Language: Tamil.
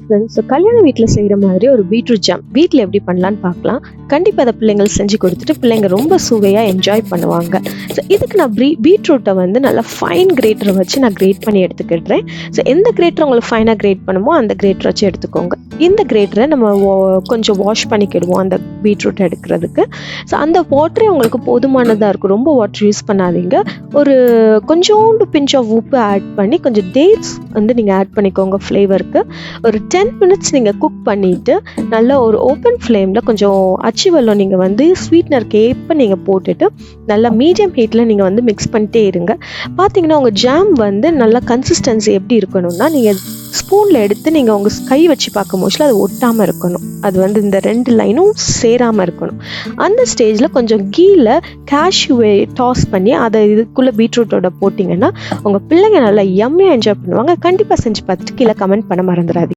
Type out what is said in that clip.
ஃப்ரெண்ட்ஸ், கல்யாண வீட்டில் செய்கிற மாதிரி ஒரு பீட்ரூட் ஜாம் வீட்டில் எப்படி பண்ணலான்னு பார்க்கலாம். கண்டிப்பாக அதை பிள்ளைங்கள் செஞ்சு கொடுத்துட்டு பிள்ளைங்க ரொம்ப சுவையாக என்ஜாய் பண்ணுவாங்க. ஸோ இதுக்கு நான் பீட்ரூட்டை வந்து நல்லா ஃபைன் கிரேட்டரை வச்சு நான் கிரேட் பண்ணி எடுத்துக்கிடுறேன். ஸோ எந்த கிரேட்டர் உங்களுக்கு ஃபைனாக கிரேட் பண்ணுமோ அந்த கிரேட்டரை வச்சு எடுத்துக்கோங்க. இந்த கிரேட்டரை நம்ம கொஞ்சம் வாஷ் பண்ணிக்கிடுவோம் அந்த பீட்ரூட் எடுக்கிறதுக்கு. ஸோ அந்த வாட்டரே உங்களுக்கு போதுமானதாக இருக்கும். ரொம்ப வாட்டர் யூஸ் பண்ணாதீங்க. ஒரு கொஞ்சோண்டு பிஞ்ச் ஆஃப் உப்பு ஆட் பண்ணி கொஞ்சம் டேட்ஸ் வந்து நீங்கள் ஆட் பண்ணிக்கோங்க ஃப்ளேவருக்கு. ஒரு 10 மினிட்ஸ் நீங்கள் குக் பண்ணிவிட்டு நல்லா ஒரு ஓப்பன் ஃப்ளேமில் கொஞ்சம் அச்சி வெல்லம் நீங்கள் வந்து ஸ்வீட்னருக்கு ஏற்ப நீங்கள் போட்டுட்டு நல்லா மீடியம் ஹீட்டில் நீங்கள் வந்து மிக்ஸ் பண்ணிட்டே இருங்க. பார்த்தீங்கன்னா உங்கள் ஜாம் வந்து நல்லா கன்சிஸ்டன்சி எப்படி இருக்கணும்னா, நீங்கள் ஸ்பூனில் எடுத்து நீங்கள் உங்கள் கை வச்சு பார்க்கும் போது அது ஒட்டாமல் இருக்கணும். அது வந்து இந்த 2 லைனும் சேராமல் இருக்கணும். அந்த ஸ்டேஜில் கொஞ்சம் கீழே கேஷ்யூவை டாஸ் பண்ணி அதை இதுக்குள்ளே பீட்ரூட்டோட போட்டிங்கன்னா உங்கள் பிள்ளைங்க நல்லா யம்மியாக என்ஜாய் பண்ணுவாங்க. கண்டிப்பாக செஞ்சு பார்த்துட்டு கீழே கமெண்ட் பண்ண மறந்துடாதீங்க.